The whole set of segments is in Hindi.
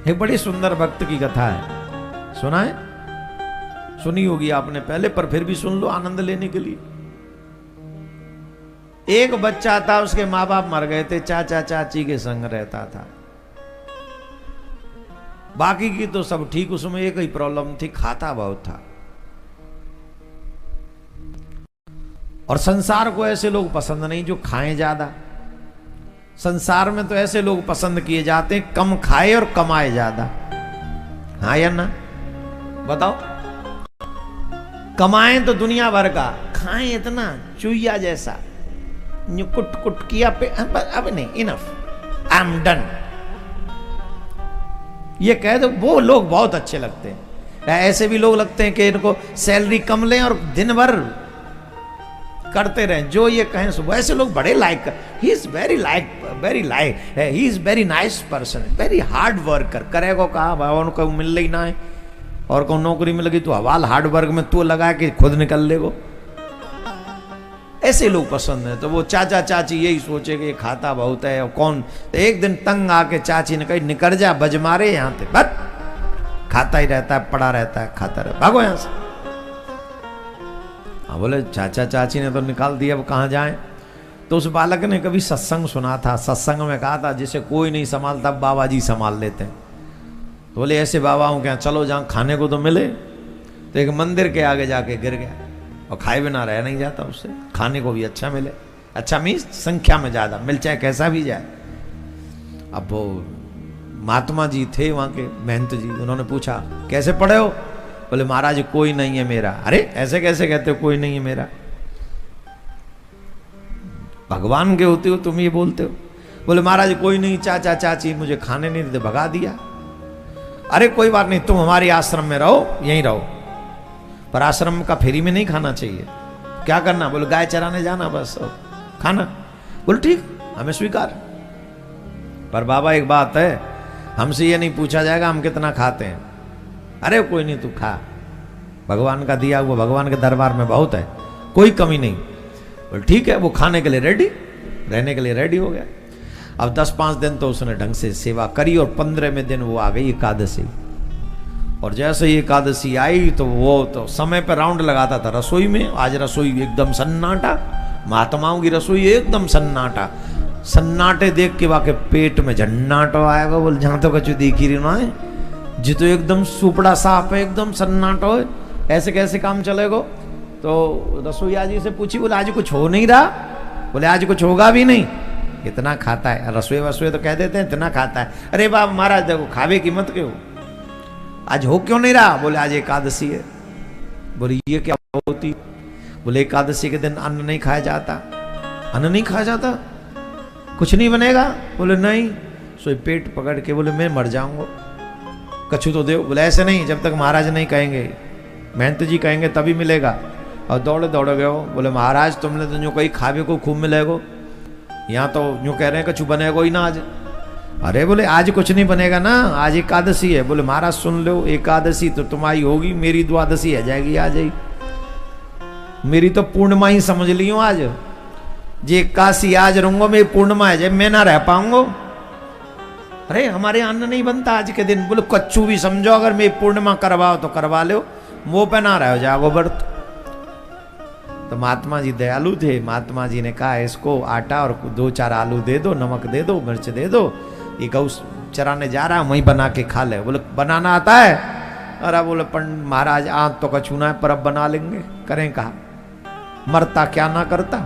एक बड़ी सुंदर भक्त की कथा है, सुना है? सुनी होगी आपने पहले, पर फिर भी सुन लो आनंद लेने के लिए। एक बच्चा था, उसके माँ बाप मर गए थे, चाचा चाची के संग रहता था। बाकी की तो सब ठीक, उसमें एक ही प्रॉब्लम थी, खाता बहुत था। और संसार को ऐसे लोग पसंद नहीं जो खाएं ज्यादा। संसार में तो ऐसे लोग पसंद किए जाते हैं कम खाए और कमाए ज्यादा। हाँ या ना बताओ? कमाएं तो दुनिया भर का, खाएं इतना चुईया जैसा, कुट कुट किया पे अब नहीं, इनफ, आई एम डन, ये कह दो, वो लोग बहुत अच्छे लगते हैं। ऐसे भी लोग लगते हैं कि इनको सैलरी कम लें और दिन भर करते रहें जो ये कहें सुबह। ऐसे लोग बड़े लाइक कर, he is very nice person, very hard worker. करेगा कहा बाबा उनको मिल ही ना है, और को नौकरी मिल गई तो हवाल हार्ड वर्क में तो लगा कि खुद निकल लेगो। ऐसे लोग पसंद है। तो वो चाचा चाची यही सोचे कि ये खाता बहुत है, और कौन तो एक दिन तंग आके चाची ने कही निकल जा, बज मारे यहाँ से, बस खाता ही रहता है, पड़ा रहता है, खाता रहता, भागो यहाँ से। हाँ बोले चाचा चाची ने तो निकाल दिया, अब कहाँ जाए? तो उस बालक ने कभी सत्संग सुना था, सत्संग में कहा था जिसे कोई नहीं संभालता बाबा जी संभाल लेते हैं। तो बोले ऐसे बाबा हूँ क्या, चलो जहाँ खाने को तो मिले। तो एक मंदिर के आगे जाके गिर गया, और खाए बिना रह नहीं जाता उससे, खाने को भी अच्छा मिले, अच्छा मीन्स संख्या में ज़्यादा मिल, चाहे कैसा भी जाए। अब वो महात्मा जी थे वहाँ के, महंत जी, उन्होंने पूछा कैसे पढ़े हो? बोले महाराज कोई नहीं है मेरा। अरे ऐसे कैसे कहते हो कोई नहीं है मेरा? भगवान के होते हो तुम ये बोलते हो? बोले महाराज कोई नहीं, चाचा चाची मुझे खाने नहीं देते, भगा दिया। अरे कोई बात नहीं, तुम हमारे आश्रम में रहो, यहीं रहो, पर आश्रम का फ्री में नहीं खाना चाहिए। क्या करना? बोले गाय चराने जाना बस, खाना। बोले ठीक, हमें स्वीकार। पर बाबा एक बात है, हमसे ये नहीं पूछा जाएगा हम कितना खाते हैं। अरे कोई नहीं, तू खा, भगवान का दिया हुआ भगवान के दरबार में बहुत है, कोई कमी नहीं। बोले ठीक है। वो खाने के लिए रेडी, रहने के लिए रेडी हो गया। अब 10-5 दिन तो उसने ढंग से सेवा करी, और 15वें दिन वो आ गई एकादशी। और जैसे ही एकादशी आई तो वो तो समय पर राउंड लगाता था रसोई में। आज रसोई एकदम सन्नाटा, महात्माओं की रसोई एकदम सन्नाटा। सन्नाटे देख के वाके पेट में झन्नाटो आएगा। बोल जहां तो कछु देख ही रही है जी, तो एकदम सुपड़ा साफ है, एकदम सन्नाटो है, ऐसे कैसे काम चलेगा? तो रसोईया जी से पूछी, बोले आज कुछ हो नहीं रहा? बोले आज कुछ होगा भी नहीं, इतना खाता है। रसोई वसोई तो कह देते हैं इतना खाता है। अरे बाप महाराज देखो खावे की मत क्यों, आज हो क्यों नहीं रहा? बोले आज एकादशी है। बोले ये क्या होती? बोले एकादशी के दिन अन्न नहीं खाया जाता। अन्न नहीं खाया जाता? कुछ नहीं बनेगा? बोले नहीं। सो पेट पकड़ के बोले मैं मर जाऊंगा, कछु तो दो। बोले ऐसे नहीं, जब तक महाराज नहीं कहेंगे, महंत जी कहेंगे तभी मिलेगा। और दौड़े दौड़ गए हो। बोले महाराज तुमने तो यूँ कहीं खावे को खूब मिलेगा, यहाँ तो यूँ कह रहे हैं कछु बनेगा ही ना आज। अरे बोले आज कुछ नहीं बनेगा ना, आज एकादशी है। बोले महाराज सुन लो, एकादशी तो तुम्हारी होगी, मेरी द्वादशी है जाएगी आ जाएगी, मेरी तो पूर्णिमा ही समझ ली हूँ आज। जे एकादशी आज रहूंगा, मेरी पूर्णिमा है, जब मैं ना रह पाऊंगा। अरे हमारे अन्न नहीं बनता आज के दिन। बोले कच्चू भी समझो, अगर मैं पूर्णिमा करवाओ तो करवा लो, मुंह पे ना रहो जागो व्रत। तो महात्मा जी दयालु थे। महात्मा जी ने कहा इसको आटा और 2-4 आलू दे दो, नमक दे दो, मिर्च दे दो, ये गौ चराने जा रहा है, वहीं बना के खा ले। बोले बनाना आता है? अरे बोले पंडित महाराज आज तो कछू ना है, पर अब बना लेंगे। करें कहा, मरता क्या ना करता,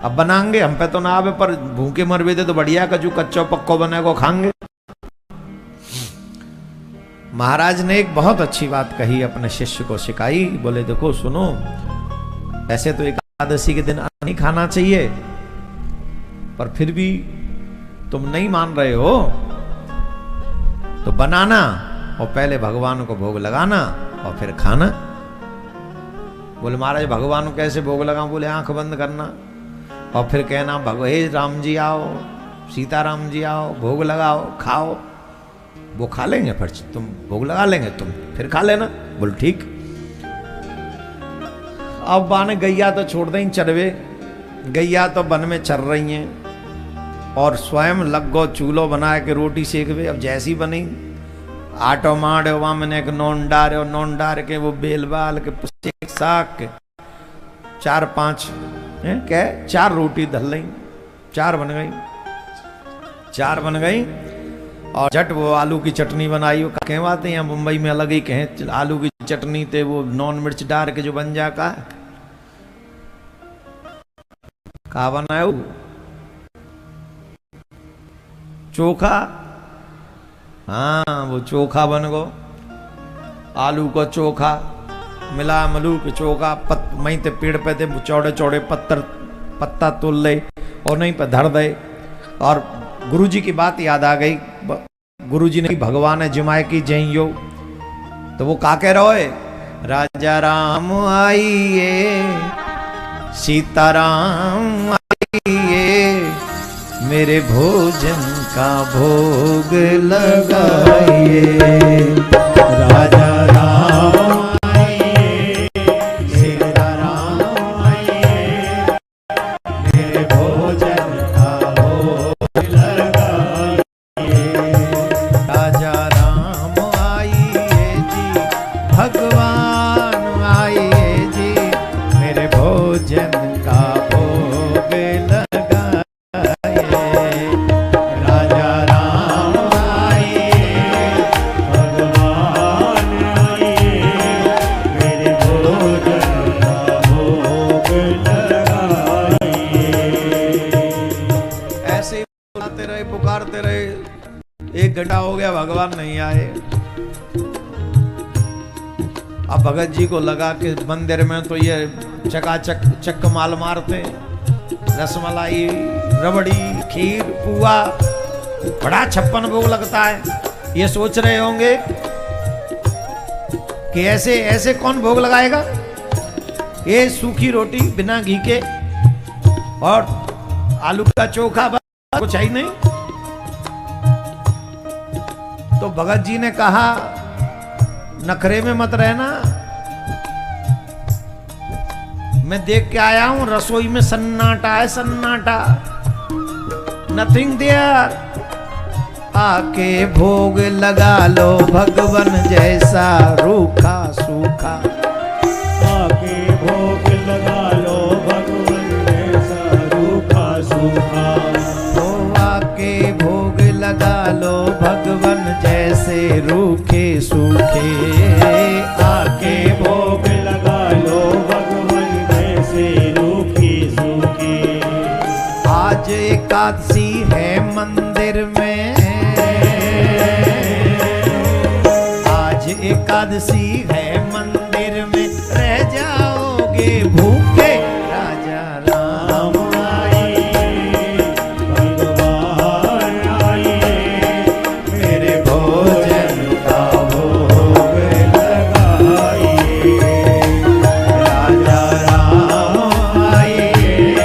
अब बनाएंगे। हम पे तो ना आवे, पर भूखे मर भी दे तो बढ़िया, कछु कच्चो पक्को बनेगो खाएंगे। महाराज ने एक बहुत अच्छी बात कही, अपने शिष्य को सिखाई। बोले देखो सुनो, ऐसे तो एकादशी के दिन अन्न नहीं खाना चाहिए, पर फिर भी तुम नहीं मान रहे हो तो बनाना, और पहले भगवान को भोग लगाना और फिर खाना। बोले महाराज भगवान को कैसे भोग लगाऊं? बोले आंख बंद करना और फिर कहना हे राम जी आओ, सीताराम जी आओ, भोग लगाओ, खाओ। वो खा लेंगे, फिर तुम भोग लगा लेंगे, तुम फिर खा लेना। बोल ठीक। अब बाने गैया तो छोड़ दें चरवे, गैया तो वन में चर रही हैं, और स्वयं लग गो चूल्हो बना के रोटी सेकवे। अब जैसी बनी आटो माड़ो वहां मैंने एक नोन डार के वो बेल बाल के साग के 4-5 क्या 4 रोटी धल ली, 4 बन गई और झट वो आलू की चटनी बनाई। वो कहवाते हैं मुंबई में अलग ही कहें, आलू की चटनी थे वो नॉन मिर्च डाल के जो बन जा का बनाया चोखा। हाँ वो चोखा बन गो, आलू का चोखा मिला मलू के चोखा मई ते पेड़ पे थे चौड़े चौड़े पत्ता तोल ले और नहीं पे धर दे। और गुरुजी की बात याद आ गई, गुरुजी ने भगवान है जिमाए की जइयो, तो वो का कह रहे राजा राम आइए सीताराम आइए मेरे भोजन का भोग लगाइए। राजा राम आइए सीताराम आइए मेरे भोजन का भोग लगाइए। राजा राम आइए जी भगवान आइए जी मेरे भोजन का भोग लगाइए। राजा राम आइए भगवान आइए मेरे भोजन का भोग लगाइए। ऐसे ही बुलाते रहे पुकारते रहे, 1 घंटा हो गया भगवान नहीं आए। अब भगत जी को लगा कि मंदिर में तो ये चकाचक चक्क माल मारते, रसमलाई रबड़ी खीर पुआ बड़ा 56 भोग लगता है। ये सोच रहे होंगे कि ऐसे ऐसे कौन भोग लगाएगा, ये सूखी रोटी बिना घी के और आलू का चोखा कुछ है ही नहीं। तो भगत जी ने कहा नखरे में मत रहना, मैं देख के आया हूं रसोई में सन्नाटा है सन्नाटा, नथिंग देयर। आके भोग लगा लो भगवन जैसा रूखा सूखा, आके भोग लगा लो भगवन जैसा रूखा सूखा। तो आके भोग लगा लो भगवन जैसे रूखे सूखे। आके भोग लगा लो भगवन जैसे रूखी सूखी। आज एकादशी है मंदिर में, आज एकादशी है मंदिर में रह जाओगे भूखे। राजा राम आइए भगवान आइए मेरे भोजन का भोग लगाइए। राजा राम आइए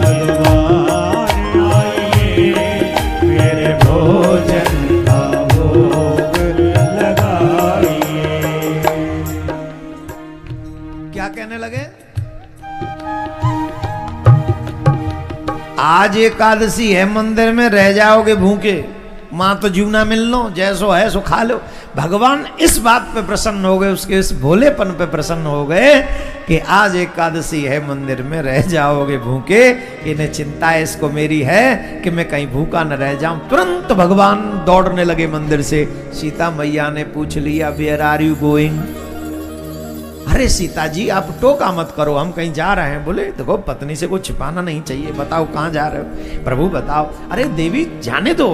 भगवान आइए मेरे भोजन का भोग लगाइए। क्या कहने लगे, आज एकादशी है मंदिर में रह जाओगे भूखे, मां तो जीवना मिल लो जैसो है सो खा लो। भगवान इस बात पे प्रसन्न हो गए, उसके इस भोलेपन पे प्रसन्न हो गए कि आज एकादशी है मंदिर में रह जाओगे भूखे। इन्हें चिंता है इसको मेरी है कि मैं कहीं भूखा न रह जाऊं। तुरंत भगवान दौड़ने लगे मंदिर से। सीता मैया ने पूछ लिया वेयर आर यू गोइंग। अरे सीता जी आप टोका मत करो, हम कहीं जा रहे हैं। बोले देखो पत्नी से कुछ छिपाना नहीं चाहिए, बताओ कहाँ जा रहे हो। प्रभु बताओ। अरे देवी जाने दो।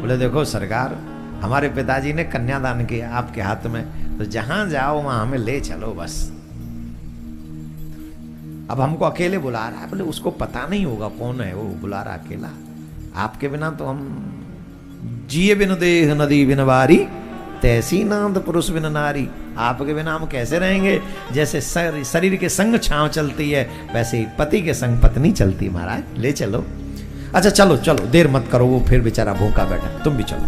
बोले देखो सरकार हमारे पिताजी ने कन्यादान किया आपके हाथ में, तो जहां जाओ वहां हमें ले चलो बस। अब हमको अकेले बुला रहा है। बोले उसको पता नहीं होगा कौन है वो, बुला रहा अकेला। आपके बिना तो हम जिए बिन देह नदी बिन वारी, तैसी नांद पुरुष बिन नारी। आपके बिना हम कैसे रहेंगे। जैसे शरीर के संग छांव चलती है वैसे ही पति के संग पत्नी चलती। महाराज ले चलो। अच्छा चलो चलो देर मत करो, वो फिर बेचारा भूखा बैठा, तुम भी चलो।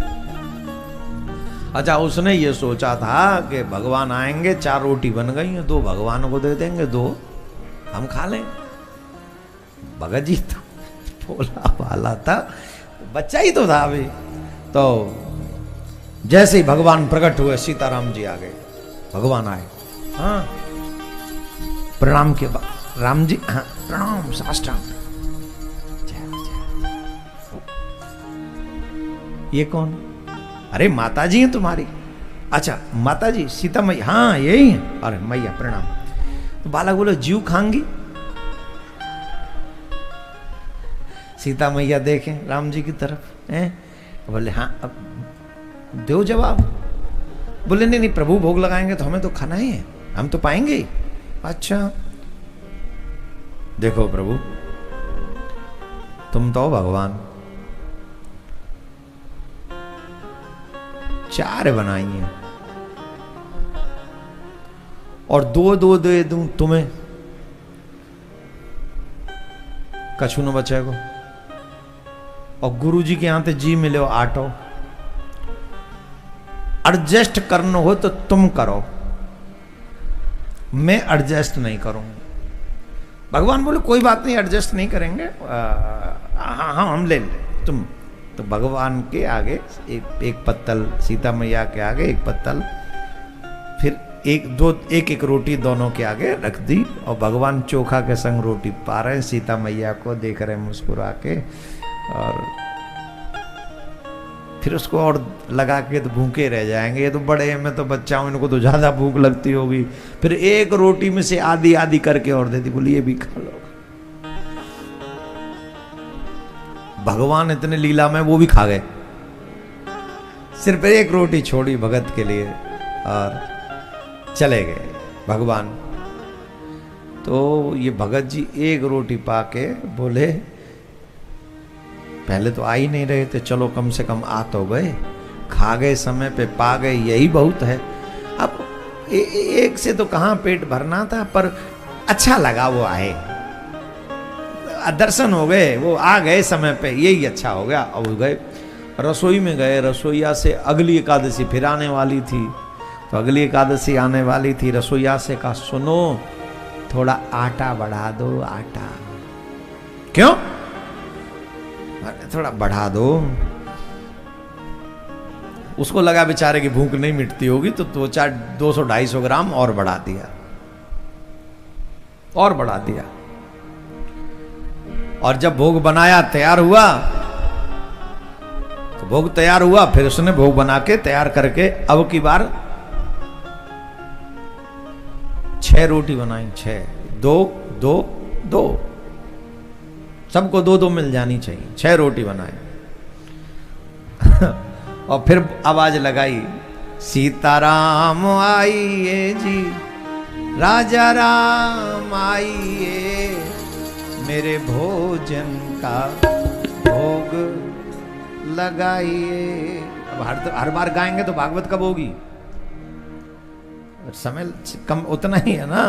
अच्छा उसने ये सोचा था कि भगवान आएंगे, 4 रोटी बन गई हैं, 2 भगवान को दे देंगे, 2 हम खा लें। भगत जी तो भोला भाला था, बच्चा ही तो था अभी। तो जैसे ही भगवान प्रकट हुए सीताराम जी आ गए, भगवान आए। हाँ, प्रणाम के बाद राम जी, हाँ प्रणाम साष्टांग। ये कौन? अरे माता जी हैं तुम्हारी। अच्छा माता जी सीता मैया, हाँ यही है। अरे मैया प्रणाम। तो बालक बोले जीव खांगी। सीता मैया देखें राम जी की तरफ हैं, बोले हाँ अब दो जवाब। बोले नहीं नहीं प्रभु भोग लगाएंगे तो हमें तो खाना ही है, हम तो पाएंगे ही। अच्छा देखो प्रभु तुम तो भगवान, 4 बनाई हैं और 2 दे दूं तुम्हें, कछु न बचेगो। और गुरु जी के यहां ते जी मिले 8। एडजस्ट करना हो तो तुम करो, मैं एडजस्ट नहीं करूंगा। भगवान बोले कोई बात नहीं, एडजस्ट नहीं करेंगे। हाँ हाँ हम ले तुम। तो भगवान के आगे एक पत्तल, सीता मैया के आगे एक पत्तल, फिर एक रोटी दोनों के आगे रख दी। और भगवान चोखा के संग रोटी पा रहे हैं, सीता मैया को देख रहे हैं मुस्कुरा के। और फिर उसको और लगा के तो भूखे रह जाएंगे, ये तो बड़े हैं, मैं तो बच्चा हूं, इनको तो ज्यादा भूख लगती होगी। फिर एक रोटी में से आधी आधी करके और देती, बोली ये भी खा लो। भगवान इतने लीला में वो भी खा गए, सिर्फ एक रोटी छोड़ी भगत के लिए और चले गए भगवान। तो ये भगत जी एक रोटी पाके बोले पहले तो आ ही नहीं रहे थे, चलो कम से कम आ तो गए, खा गए समय पे, पा गए, यही बहुत है। अब एक से तो कहाँ पेट भरना था, पर अच्छा लगा वो आए, दर्शन हो गए, वो आ गए समय पे, यही अच्छा हो गया। अब गए रसोई में गए, रसोईया से अगली एकादशी फिर आने वाली थी, तो अगली एकादशी आने वाली थी। रसोईया से कहा सुनो थोड़ा आटा बढ़ा दो, आटा। क्यों? थोड़ा बढ़ा दो। उसको लगा बेचारे की भूख नहीं मिटती होगी, तो 200-250 ग्राम और बढ़ा दिया, और बढ़ा दिया। और जब भोग बनाया तैयार हुआ, तो भोग तैयार हुआ, फिर उसने भोग बना के तैयार करके अब की बार 6 रोटी बनाई। 6 2 2 2, सबको 2-2 मिल जानी चाहिए। 6 रोटी बनाए और फिर आवाज लगाई, सीताराम आइए जी, राजा राम आइए, मेरे भोजन का भोग लगाइए। अब हर बार गाएंगे तो भागवत कब होगी? समय कम उतना ही है ना।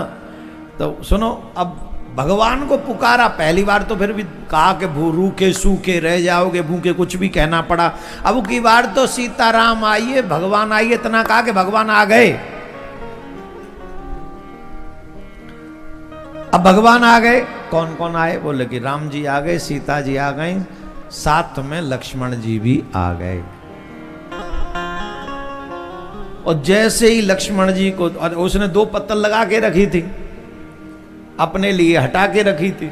तो सुनो, अब भगवान को पुकारा पहली बार, तो फिर भी कहा कि रूखे सूखे रह जाओगे, भूखे, कुछ भी कहना पड़ा। अब की बार तो सीताराम आइए, भगवान आइए, इतना कहा कि भगवान आ गए। अब भगवान आ गए, कौन कौन आए? बोले कि राम जी आ गए, सीता जी आ गई, साथ में लक्ष्मण जी भी आ गए। और जैसे ही लक्ष्मण जी को, और उसने 2 पत्तल लगा के रखी थी, अपने लिए हटा के रखी थी,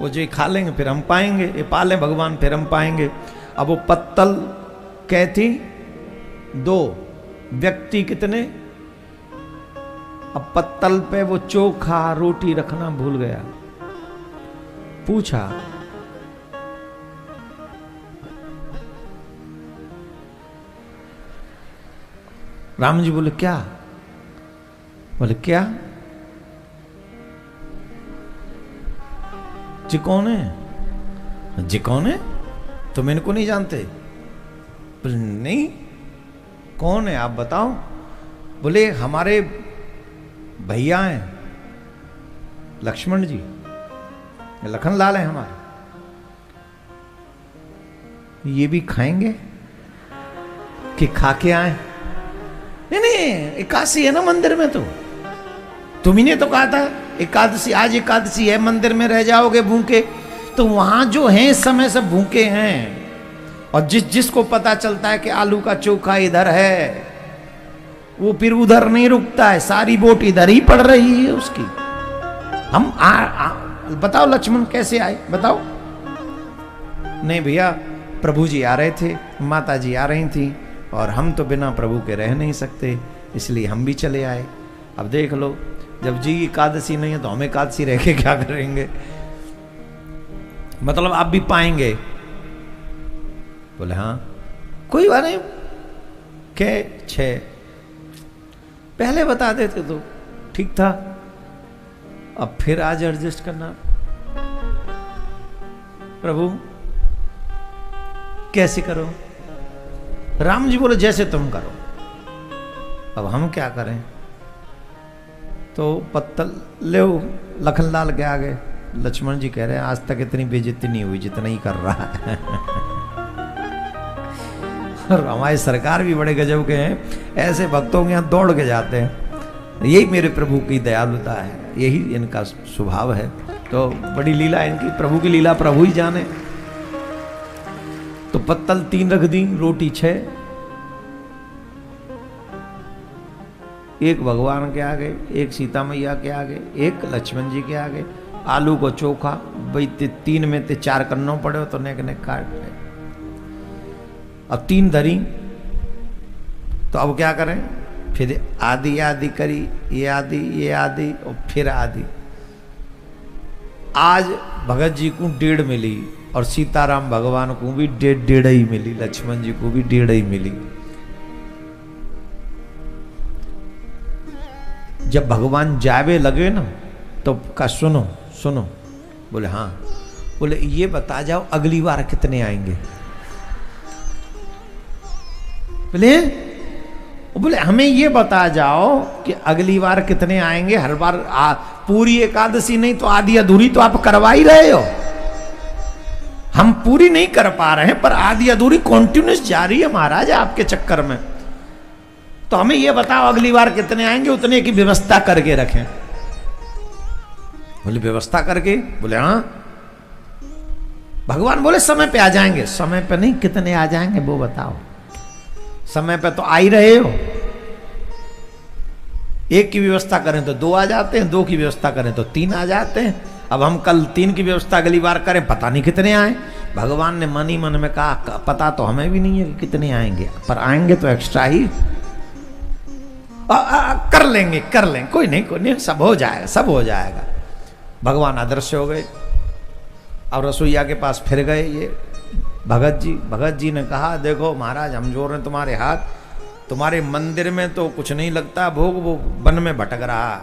वो जो खा लेंगे फिर हम पाएंगे, ये पाले भगवान फिर हम पाएंगे। अब वो पत्तल कहती 2, व्यक्ति कितने? अब पत्तल पे वो चोखा रोटी रखना भूल गया। पूछा, राम जी बोले क्या? बोले क्या? जी कौन है? जी कौन है? तुम इनको नहीं जानते? बोले नहीं, कौन है आप बताओ। बोले हमारे भैया हैं लक्ष्मण जी, लखन लाल हैं हमारे, ये भी खाएंगे कि खा के आए? नहीं, एकादशी है ना मंदिर में, तो तुम्ही ने तो कहा था एकादशी, आज एकादशी है, मंदिर में रह जाओगे भूखे, तो वहां जो हैं इस समय सब भूखे हैं। और जिसको पता चलता है कि आलू का चोखा इधर है, वो फिर उधर नहीं रुकता है, सारी बोट इधर ही पड़ रही है उसकी। हम बताओ लक्ष्मण कैसे आए, बताओ। नहीं भैया, प्रभु जी आ रहे थे, माता जी आ रही थी, और हम तो बिना प्रभु के रह नहीं सकते, इसलिए हम भी चले आए। अब देख लो, जब जी एकादशी नहीं है तो हम एकादशी रह के क्या करेंगे? मतलब आप भी पाएंगे? बोले हाँ, कोई बात नहीं, के 6 पहले बता देते तो ठीक था, अब फिर आज एडजस्ट करना। प्रभु कैसे करो? राम जी बोले जैसे तुम करो। अब हम क्या करें? तो पत्तल ले लखनलाल के आगे। लक्ष्मण जी कह रहे हैं आज तक इतनी बेइज्जती नहीं हुई जितना ही कर रहा है। और हमारी सरकार भी बड़े गजब के हैं, ऐसे भक्तों के यहाँ दौड़ के जाते हैं। यही मेरे प्रभु की दयालुता है, यही इनका स्वभाव है। तो बड़ी लीला इनकी, प्रभु की लीला प्रभु ही जाने। तो पत्तल 3 रख दी, रोटी 6, एक भगवान के आगे, एक सीता मैया के आगे, एक लक्ष्मण जी के आगे। आलू को चोखा, भाई 3 में से 4 करना पड़े तो नेक नेक काट ले। अब 3 धरी, तो अब क्या करें? फिर आधी आधी करी, ये आधी और फिर आधी। आज भगत जी को 1.5 मिली, और सीताराम भगवान को भी 1.5 ही मिली, लक्ष्मण जी को भी 1.5 ही मिली। जब भगवान जावे लगे ना, तो का सुनो सुनो, बोले हाँ। बोले ये बता जाओ अगली बार कितने आएंगे? बोले हमें ये बता जाओ कि अगली बार कितने आएंगे। हर बार पूरी एकादशी नहीं तो आधी अधूरी तो आप करवा ही रहे हो। हम पूरी नहीं कर पा रहे हैं, पर आधी अधूरी कॉन्टिन्यूस जारी है महाराज आपके चक्कर में। तो हमें यह बताओ अगली बार कितने आएंगे, उतने की व्यवस्था करके रखें। बोले व्यवस्था करके? बोले हाँ। भगवान बोले समय पे आ जाएंगे। समय पे नहीं, कितने आ जाएंगे वो बताओ। समय पे तो आ ही रहे हो। 1 की व्यवस्था करें तो 2 आ जाते हैं, 2 की व्यवस्था करें तो 3 आ जाते हैं। अब हम कल 3 की व्यवस्था अगली बार करें, पता नहीं कितने आए। भगवान ने मन ही मन में कहा पता तो हमें भी नहीं है कि कितने आएंगे, पर आएंगे तो एक्स्ट्रा ही। कर लेंगे कोई नहीं, सब हो जाएगा, सब हो जाएगा। भगवान अदृश्य हो गए। अब रसोईया के पास फिर गए ये भगत जी ने कहा देखो महाराज, हम जोड़ रहे हैं तुम्हारे हाथ, तुम्हारे मंदिर में तो कुछ नहीं लगता भोग, वो वन में भटक रहा है,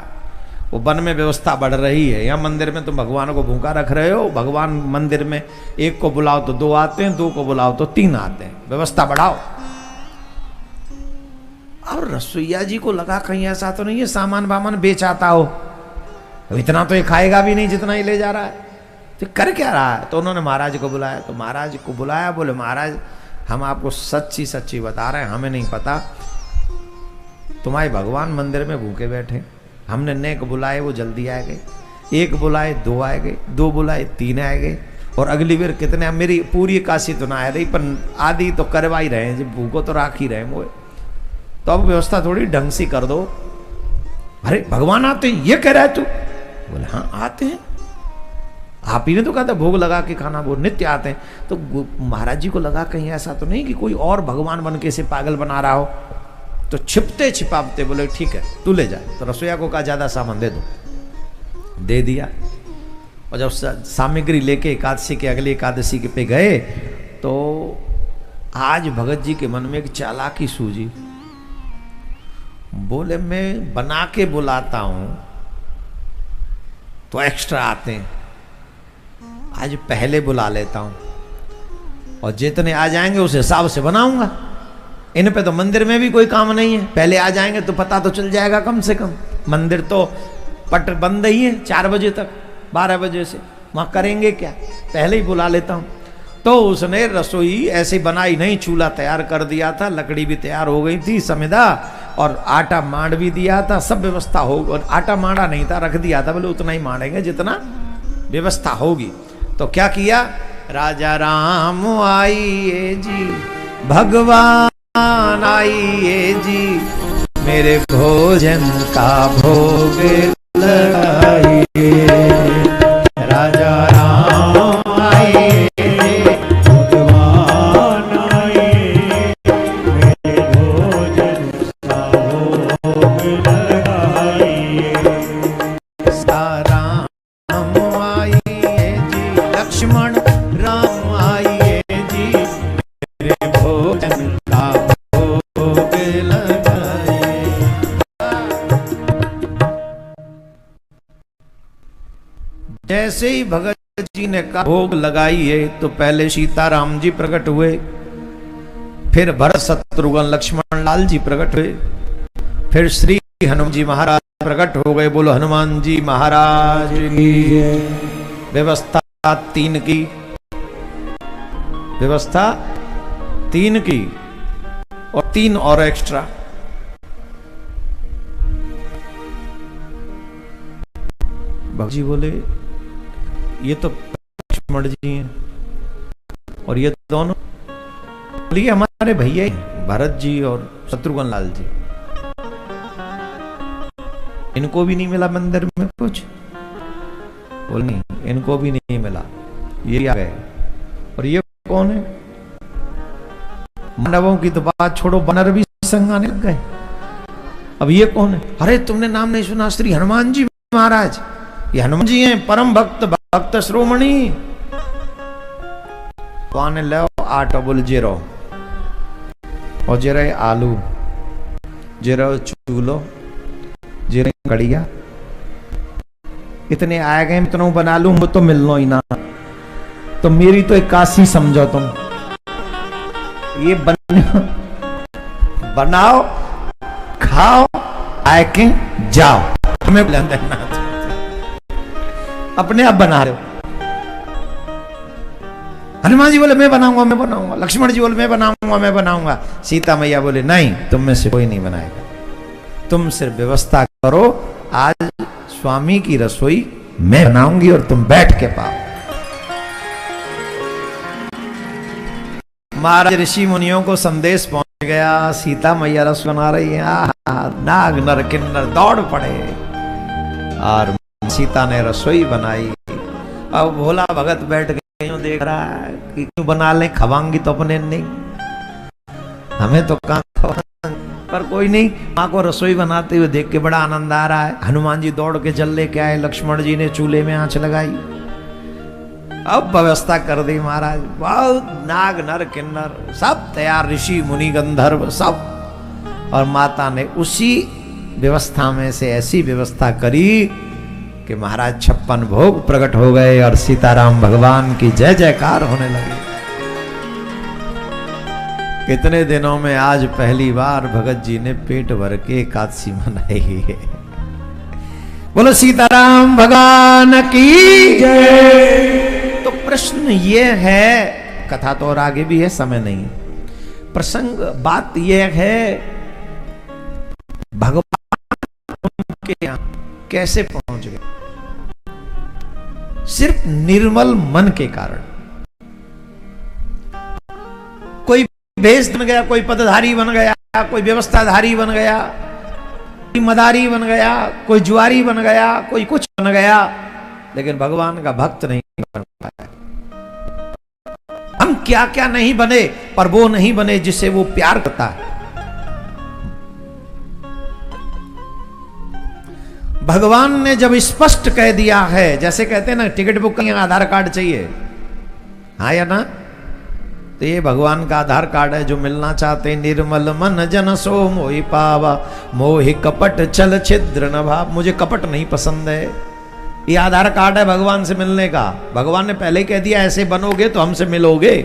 वो वन में व्यवस्था बढ़ रही है। यहाँ मंदिर में तुम भगवान को भूखा रख रहे हो। भगवान मंदिर में 1 को बुलाओ तो 2 आते हैं, 2 को बुलाओ तो 3 आते हैं, व्यवस्था बढ़ाओ। और रसोईया जी को लगा कहीं ऐसा तो नहीं है सामान वामान बेच आता हो, इतना तो ये खाएगा भी नहीं जितना ही ले जा रहा है, तो कर क्या रहा है? तो उन्होंने महाराज को बुलाया। तो महाराज को बुलाया, बोले महाराज हम आपको सच्ची बता रहे हैं, हमें नहीं पता, तुम्हारे भगवान मंदिर में भूखे बैठे, हमने नेक बुलाए वो जल्दी आ गए, 1 बुलाए 2 आए गए, 2 बुलाए 3 आए गए, और अगली बार कितने? मेरी पूरी एकादशी तो ना आ रही, पर आदि तो करवा ही रहे हैं, जब भूखो तो राख ही रहे हैं वो। तो अब व्यवस्था थोड़ी ढंग से कर दो। अरे भगवान आते हैं ये कह रहा है तू? बोले हाँ आते हैं, आप ही ने तो कहा था भोग लगा के खाना, वो नित्य आते हैं। तो महाराज जी को लगा कहीं ऐसा तो नहीं कि कोई और भगवान बन के से पागल बना रहा हो। तो छिपते छिपाते बोले ठीक है तू ले जा। तो रसोईया को कहा ज्यादा सामान दे दो, दे दिया। और जब सामग्री लेके एकादशी के अगली एकादशी के पे गए, तो आज भगत जी के मन में एक चालाकी सूझी। बोले मैं बना के बुलाता हूं तो एक्स्ट्रा आते हैं, आज पहले बुला लेता हूं और जितने आ जाएंगे उस हिसाब से बनाऊंगा। इन पे तो मंदिर में भी कोई काम नहीं है, पहले आ जाएंगे तो पता तो चल जाएगा कम से कम। मंदिर तो पट बंद ही है 4 बजे तक, 12 बजे से, वहां करेंगे क्या, पहले ही बुला लेता हूं। तो उसने रसोई ऐसे बनाई नहीं, चूल्हा तैयार कर दिया था, लकड़ी भी तैयार हो गई थी समिधा, और आटा मांड भी दिया था, सब व्यवस्था हो। और आटा मांडा नहीं था, रख दिया था, बोले उतना ही मांडेंगे जितना व्यवस्था होगी। तो क्या किया, राजा राम आइए जी, भगवान आइए जी, मेरे भोजन का भोग लगाइए। राजा राम आइए, भगवान आइए, मेरे भोजन का भोग लगाइए। राम आइए जी, लक्ष्मण राम आइए जी, मेरे भोजन का भोग लगाइए। जैसे ही भगत जी ने कहा भोग लगाइए, तो पहले सीताराम जी प्रकट हुए, फिर भरत शत्रुघ्न लक्ष्मण लाल जी प्रकट हुए, फिर श्री हनुमान जी महाराज प्रकट हो गए। बोलो हनुमान जी महाराज की। व्यवस्था 3 की, व्यवस्था 3 की और 3 और एक्स्ट्रा। भगत जी बोले ये तो लक्ष्मण जी हैं और ये दोनों बोलिए हमारे भैया भरत जी और शत्रुघ्न लाल जी, इनको भी नहीं मिला मंदिर में कुछ? बोल नहीं, इनको भी नहीं मिला, ये आ गए। और ये कौन है? मानवों की तो बात छोड़ो, वानर भी संग आने लग गए। अब ये कौन है? अरे तुमने नाम नहीं सुना? श्री हनुमान जी महाराज, ये हनुमान जी हैं, परम भक्त, भक्त श्रोमणी। पाने लो 8 बोल 0 और 0 आलू, 0 चूलो, 0 कड़िया। इतने आए गए, इतनों बना लूं वो तो मिलना ही ना। तो मेरी तो 81 समझो तुम। ये बनाओ, खाओ, आए के जाओ, हमें देना अपने आप बना रहे हो। हनुमान जी बोले मैं बनाऊंगा, मैं बनाऊंगा। लक्ष्मण जी बोले मैं बनाऊंगा, मैं बनाऊंगा। सीता मैया बोले नहीं, तुम में से कोई नहीं बनाएगा, तुम सिर्फ व्यवस्था करो। आज स्वामी की रसोई मैं बनाऊंगी और तुम बैठ के पाओ। महाराज ऋषि मुनियों को संदेश पहुंच गया, सीता मैया रस बना रही है। नाग नर किन्नर दौड़ पड़े और सीता ने रसोई बनाई। अब भोला भगत बैठ के यूं देख रहा है कि क्यों बना ले, खवाऊंगी तो अपने नहीं, हमें तो कहां खवाएंगे। पर कोई नहीं, माँ को रसोई बनाते हुए देख के बड़ा आनंद आ रहा है। हनुमान जी दौड़ के जल लेके आए, लक्ष्मण जी ने चूल्हे में आंच लगाई। अब व्यवस्था कर दी महाराज, बहुत नाग नर किन्नर सब तैयार, ऋषि मुनि गंधर्व सब। और माता ने उसी व्यवस्था में से ऐसी व्यवस्था करी कि महाराज 56 भोग प्रकट हो गए और सीताराम भगवान की जय जयकार होने लगी। कितने दिनों में आज पहली बार भगत जी ने पेट भर के एकादशी मनाई है। बोलो सीताराम भगवान की जय। तो प्रश्न ये है, कथा तो और आगे भी है, समय नहीं। प्रसंग बात ये है, भगवान उनके यहां कैसे पहुंच गए? सिर्फ निर्मल मन के कारण। कोई भेष बन गया, कोई पदधारी बन गया, कोई व्यवस्थाधारी बन गया, कोई मदारी बन गया, कोई जुआरी बन गया, कोई कुछ बन गया, लेकिन भगवान का भक्त नहीं बन पाया। हम क्या क्या नहीं बने, पर वो नहीं बने जिससे वो प्यार करता है। भगवान ने जब स्पष्ट कह दिया है, जैसे कहते हैं ना टिकट बुक करनी आधार कार्ड चाहिए, हाँ या ना, तो ये भगवान का आधार कार्ड है जो मिलना चाहते। निर्मल मन जन सो मोहि पावा, मोहि कपट छल छिद्र न भाव। मुझे कपट नहीं पसंद है, ये आधार कार्ड है भगवान से मिलने का। भगवान ने पहले कह दिया ऐसे बनोगे तो हमसे मिलोगे,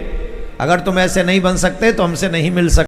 अगर तुम ऐसे नहीं बन सकते तो हमसे नहीं मिल सकते।